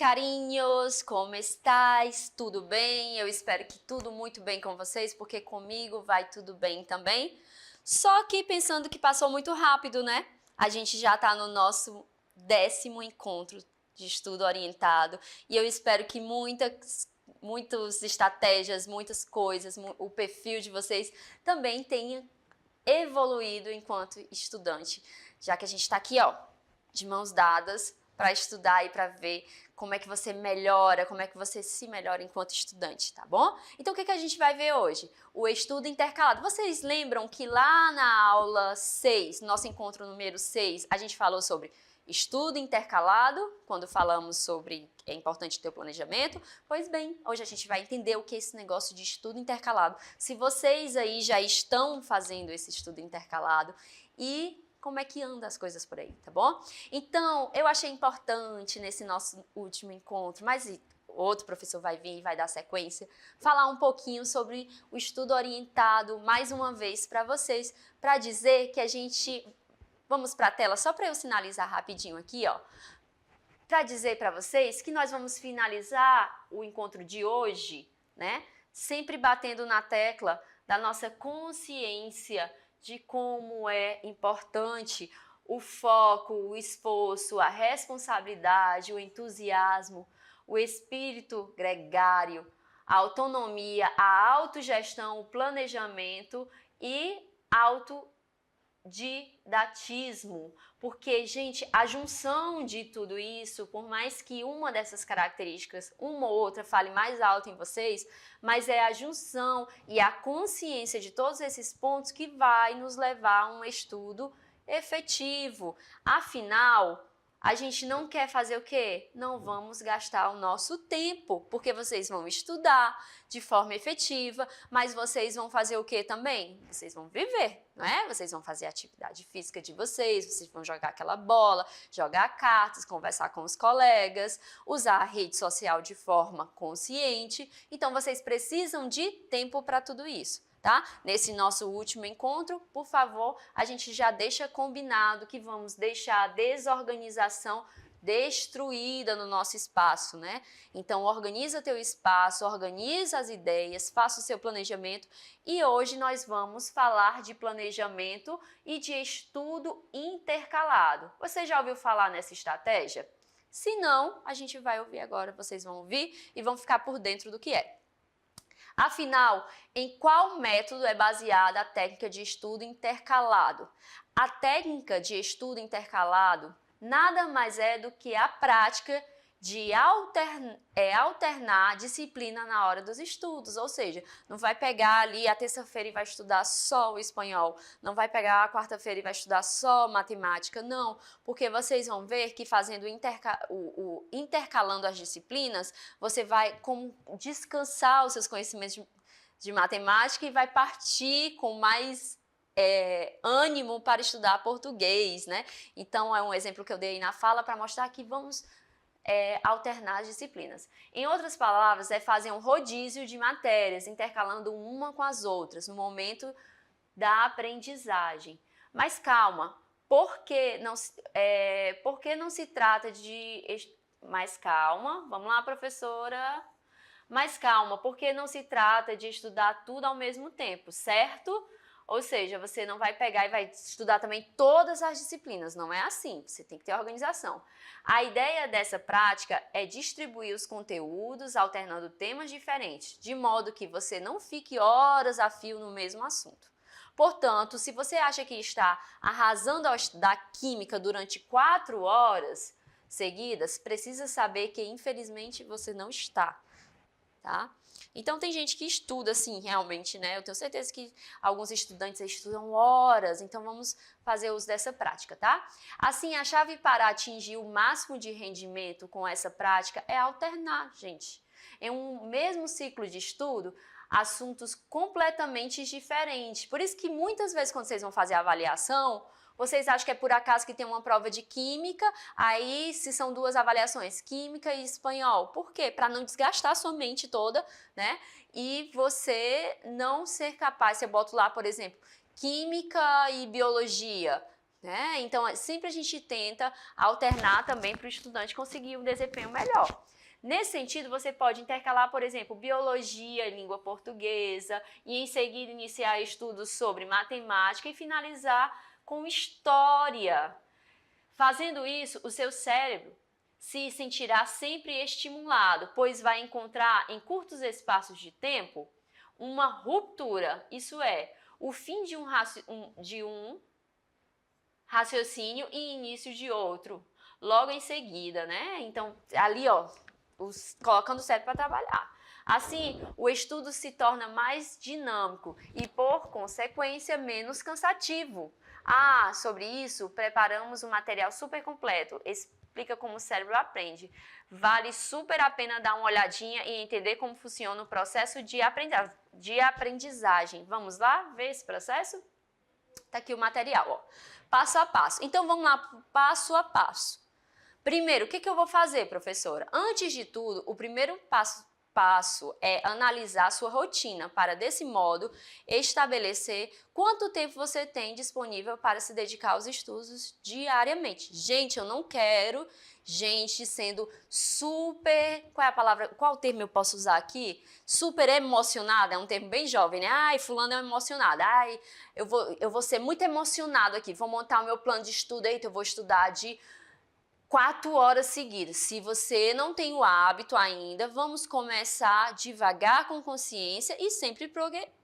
carinhos, como estais? Tudo bem? Eu espero que tudo muito bem com vocês, porque comigo vai tudo bem também. Só que pensando que passou muito rápido, né? A gente já tá no nosso 10º encontro de estudo orientado e eu espero que muitas estratégias, muitas coisas, o perfil de vocês também tenha evoluído enquanto estudante, já que a gente está aqui, ó, de mãos dadas para estudar e para ver como é que você melhora, como é que você se melhora enquanto estudante, tá bom? Então o que a gente vai ver hoje? O estudo intercalado. Vocês lembram que lá na aula 6, nosso encontro número 6, a gente falou sobre estudo intercalado, quando falamos sobre é importante ter o planejamento? Pois bem, hoje a gente vai entender o que é esse negócio de estudo intercalado. Se vocês aí já estão fazendo esse estudo intercalado e como é que andam as coisas por aí, tá bom? Então, eu achei importante nesse nosso último encontro, mas outro professor vai vir e vai dar sequência, falar um pouquinho sobre o estudo orientado, mais uma vez para vocês, para dizer que a gente... Vamos para a tela só para eu sinalizar rapidinho aqui, ó. Para dizer para vocês que nós vamos finalizar o encontro de hoje, né? Sempre batendo na tecla da nossa consciência de como é importante o foco, o esforço, a responsabilidade, o entusiasmo, o espírito gregário, a autonomia, a autogestão, o planejamento e autodidatismo, porque, gente, a junção de tudo isso, por mais que uma dessas características, uma ou outra, fale mais alto em vocês, mas é a junção e a consciência de todos esses pontos que vai nos levar a um estudo efetivo. Afinal, a gente não quer fazer o quê? Não vamos gastar o nosso tempo, porque vocês vão estudar de forma efetiva, mas vocês vão fazer o quê também? Vocês vão viver, não é? Vocês vão fazer a atividade física de vocês vão jogar aquela bola, jogar cartas, conversar com os colegas, usar a rede social de forma consciente. Então, vocês precisam de tempo para tudo isso. Tá? Nesse nosso último encontro, por favor, a gente já deixa combinado que vamos deixar a desorganização destruída no nosso espaço, né? Então, organiza teu espaço, organiza as ideias, faça o seu planejamento e hoje nós vamos falar de planejamento e de estudo intercalado. Você já ouviu falar nessa estratégia? Se não, a gente vai ouvir agora, vocês vão ouvir e vão ficar por dentro do que é. Afinal, em qual método é baseada a técnica de estudo intercalado? A técnica de estudo intercalado nada mais é do que a prática de alternar disciplina na hora dos estudos, ou seja, não vai pegar ali a terça-feira e vai estudar só o espanhol, não vai pegar a quarta-feira e vai estudar só matemática, não, porque vocês vão ver que fazendo intercalando as disciplinas, você vai descansar os seus conhecimentos de matemática e vai partir com mais ânimo para estudar português, né? Então, é um exemplo que eu dei na fala para mostrar que vamos alternar as disciplinas. Em outras palavras, é fazer um rodízio de matérias, intercalando uma com as outras, no momento da aprendizagem. Mas calma, por que não se trata de... Mais calma, vamos lá, professora. Mais calma, porque não se trata de estudar tudo ao mesmo tempo, certo? Ou seja, você não vai pegar e vai estudar também todas as disciplinas, não é assim, você tem que ter organização. A ideia dessa prática é distribuir os conteúdos alternando temas diferentes, de modo que você não fique horas a fio no mesmo assunto. Portanto, se você acha que está arrasando ao estudar química durante 4 horas seguidas, precisa saber que infelizmente você não está. Tá? Então tem gente que estuda assim realmente, né? Eu tenho certeza que alguns estudantes estudam horas, então vamos fazer uso dessa prática, tá? Assim, a chave para atingir o máximo de rendimento com essa prática é alternar, gente. Em um mesmo ciclo de estudo, assuntos completamente diferentes. Por isso que muitas vezes quando vocês vão fazer a avaliação, vocês acham que é por acaso que tem uma prova de química, aí se são 2 avaliações, química e espanhol. Por quê? Para não desgastar a sua mente toda, né? E você não ser capaz, você bota lá, por exemplo, química e biologia. né? Então, sempre a gente tenta alternar também para o estudante conseguir um desempenho melhor. Nesse sentido, você pode intercalar, por exemplo, biologia e língua portuguesa, e em seguida iniciar estudos sobre matemática e finalizar com história. Fazendo isso, o seu cérebro se sentirá sempre estimulado, pois vai encontrar em curtos espaços de tempo uma ruptura, isso é, o fim de um raciocínio e início de outro, logo em seguida, né? Então, ali, ó, colocando o cérebro para trabalhar. Assim, o estudo se torna mais dinâmico e, por consequência, menos cansativo. Ah, sobre isso, preparamos um material super completo. Explica como o cérebro aprende. Vale super a pena dar uma olhadinha e entender como funciona o processo de aprendizagem. Vamos lá ver esse processo? Tá aqui o material, ó. Passo a passo. Então, vamos lá, passo a passo. Primeiro, o que eu vou fazer, professora? Antes de tudo, o primeiro passo é analisar a sua rotina para, desse modo, estabelecer quanto tempo você tem disponível para se dedicar aos estudos diariamente. Gente, eu não quero gente sendo super... Qual é a palavra? Qual termo eu posso usar aqui? Super emocionada, é um termo bem jovem, né? Ai, fulano é emocionada. Ai, eu vou ser muito emocionado aqui. Vou montar o meu plano de estudo, eita, eu vou estudar de 4 horas seguidas. Se você não tem o hábito ainda, vamos começar devagar com consciência e sempre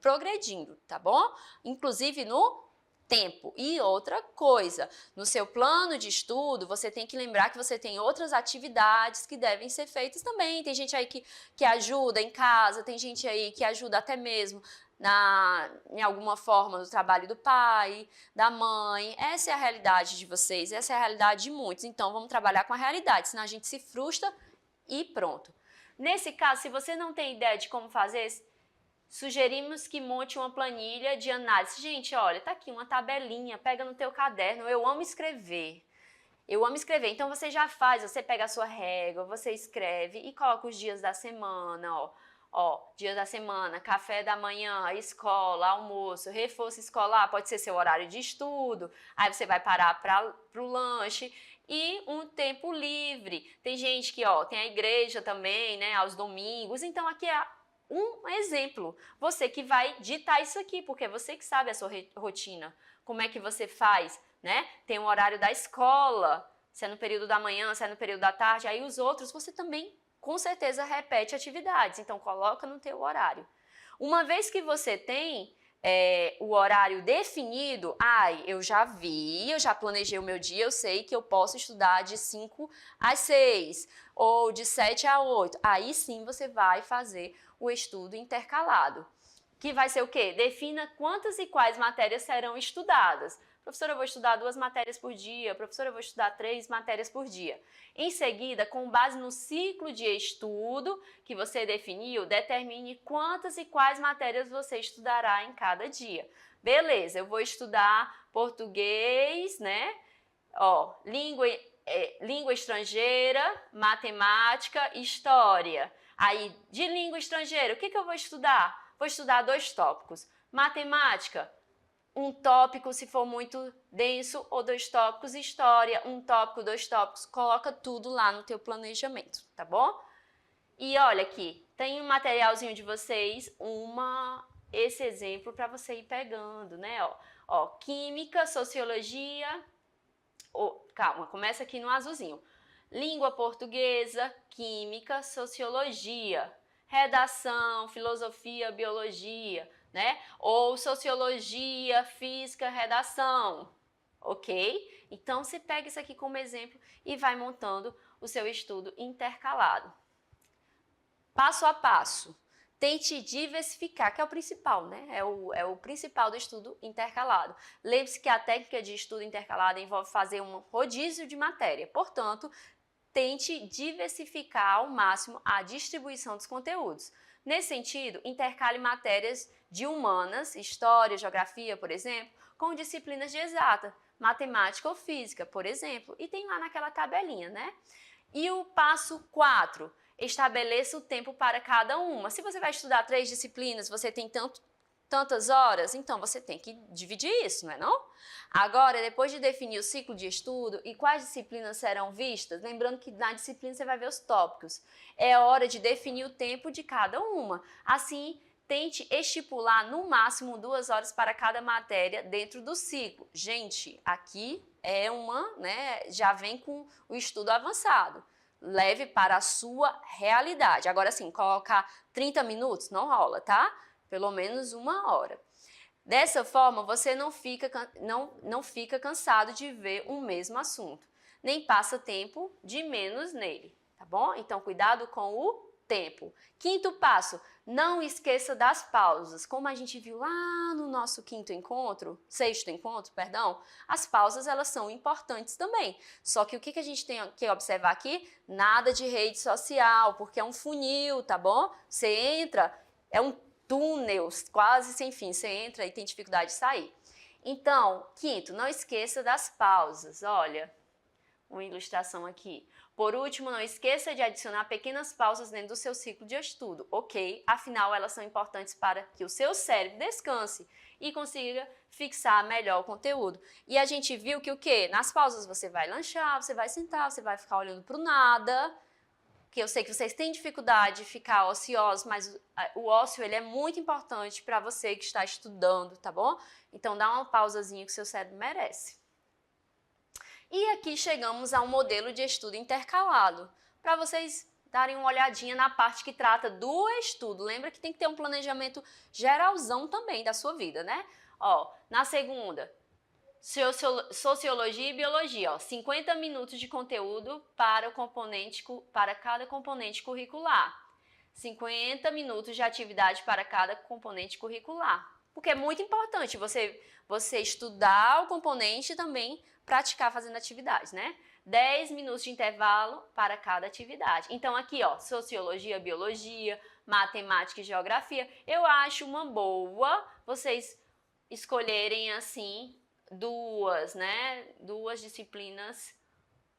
progredindo, tá bom? Inclusive no tempo. E outra coisa, no seu plano de estudo, você tem que lembrar que você tem outras atividades que devem ser feitas também. Tem gente aí que ajuda em casa, tem gente aí que ajuda até mesmo em alguma forma no trabalho do pai, da mãe. Essa é a realidade de vocês, essa é a realidade de muitos. Então, vamos trabalhar com a realidade, senão a gente se frustra e pronto. Nesse caso, se você não tem ideia de como fazer, sugerimos que monte uma planilha de análise. Gente, olha, tá aqui uma tabelinha, pega no teu caderno, eu amo escrever. Eu amo escrever, então você já faz, você pega a sua régua, você escreve e coloca os dias da semana, ó, dias da semana, café da manhã, escola, almoço, reforço escolar, pode ser seu horário de estudo, aí você vai parar para o lanche e um tempo livre. Tem gente que, ó, tem a igreja também, né, aos domingos, então aqui é um exemplo. Você que vai ditar isso aqui, porque é você que sabe a sua rotina, como é que você faz, né? Tem o horário da escola, se é no período da manhã, se é no período da tarde, aí os outros você também com certeza repete atividades, então coloca no teu horário. Uma vez que você tem o horário definido, eu já vi, eu já planejei o meu dia, eu sei que eu posso estudar de 5 às 6 ou de 7 a 8. Aí sim você vai fazer o estudo intercalado, que vai ser o quê? Defina quantas e quais matérias serão estudadas. Professora, eu vou estudar 2 matérias por dia. Professora, eu vou estudar 3 matérias por dia. Em seguida, com base no ciclo de estudo que você definiu, determine quantas e quais matérias você estudará em cada dia. Beleza, eu vou estudar português, né? Ó, língua estrangeira, matemática, história. Aí, de língua estrangeira, o que eu vou estudar? Vou estudar 2 tópicos. Matemática, um tópico se for muito denso, ou 2 tópicos, história, 1 tópico, 2 tópicos, coloca tudo lá no teu planejamento, tá bom? E olha aqui, tem um materialzinho de vocês, esse exemplo para você ir pegando, né? Ó, química, sociologia, calma, começa aqui no azulzinho. Língua portuguesa, química, sociologia, redação, filosofia, biologia, né? Ou sociologia, física, redação, ok? Então, você pega isso aqui como exemplo e vai montando o seu estudo intercalado. Passo a passo, tente diversificar, que é o principal, né? É o principal do estudo intercalado. Lembre-se que a técnica de estudo intercalado envolve fazer um rodízio de matéria, portanto, tente diversificar ao máximo a distribuição dos conteúdos. Nesse sentido, intercale matérias de humanas, história, geografia, por exemplo, com disciplinas de exata, matemática ou física, por exemplo, e tem lá naquela tabelinha, né? E o passo 4, estabeleça o tempo para cada uma. Se você vai estudar 3 disciplinas, você tem tanto tantas horas, então você tem que dividir isso, não é não? Agora, depois de definir o ciclo de estudo e quais disciplinas serão vistas, lembrando que na disciplina você vai ver os tópicos, é hora de definir o tempo de cada uma. Assim, tente estipular no máximo 2 horas para cada matéria dentro do ciclo. Gente, aqui é já vem com o estudo avançado. Leve para a sua realidade. Agora sim, colocar 30 minutos não rola, tá? Pelo menos 1 hora. Dessa forma, você não fica cansado de ver o mesmo assunto, nem passa tempo de menos nele, tá bom? Então, cuidado com o tempo. Quinto passo, não esqueça das pausas. Como a gente viu lá no nosso sexto encontro, perdão, as pausas elas são importantes também. Só que o que a gente tem que observar aqui? Nada de rede social, porque é um funil, tá bom? Você entra, é um túnel quase sem fim, você entra e tem dificuldade de sair. Então, quinto, não esqueça das pausas. Olha, uma ilustração aqui. Por último, não esqueça de adicionar pequenas pausas dentro do seu ciclo de estudo, ok? Afinal, elas são importantes para que o seu cérebro descanse e consiga fixar melhor o conteúdo. E a gente viu que o quê? Nas pausas você vai lanchar, você vai sentar, você vai ficar olhando para o nada, que eu sei que vocês têm dificuldade de ficar ociosos, mas o ócio ele é muito importante para você que está estudando, tá bom? Então dá uma pausazinha que o seu cérebro merece. E aqui chegamos a um modelo de estudo intercalado, para vocês darem uma olhadinha na parte que trata do estudo. Lembra que tem que ter um planejamento geralzão também da sua vida, né? Ó, na segunda, Sociologia e Biologia, ó, 50 minutos de conteúdo para cada componente curricular. 50 minutos de atividade para cada componente curricular. Porque é muito importante você estudar o componente e também praticar fazendo atividades, né? 10 minutos de intervalo para cada atividade. Então aqui, ó, Sociologia, Biologia, Matemática e Geografia, eu acho uma boa vocês escolherem assim duas disciplinas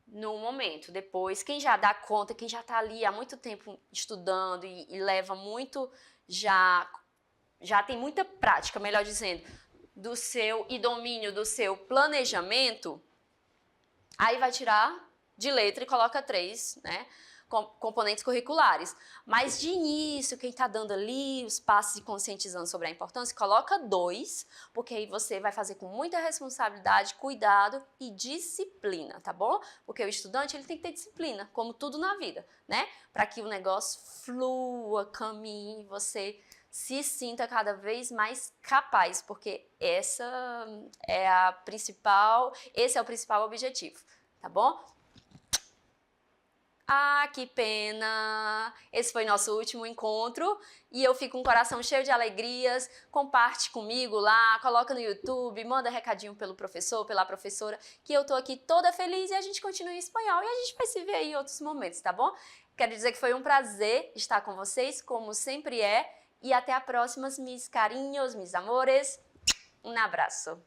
no momento. Depois, quem já dá conta, quem já está ali há muito tempo estudando e leva muito, já tem muita prática, melhor dizendo, e domínio do seu planejamento, aí vai tirar de letra e coloca 3, né? Componentes curriculares. Mas de início, quem está dando ali os passos e conscientizando sobre a importância, coloca 2, porque aí você vai fazer com muita responsabilidade, cuidado e disciplina, tá bom? Porque o estudante ele tem que ter disciplina, como tudo na vida, né? Para que o negócio flua, caminhe, você se sinta cada vez mais capaz, porque esse é o principal objetivo, tá bom? Ah, que pena! Esse foi nosso último encontro e eu fico com o coração cheio de alegrias. Comparte comigo lá, coloca no YouTube, manda recadinho pelo professor, pela professora, que eu tô aqui toda feliz e a gente continua em espanhol e a gente vai se ver aí em outros momentos, tá bom? Quero dizer que foi um prazer estar com vocês, como sempre é, e até a próxima, mis carinhos, mis amores. Um abraço!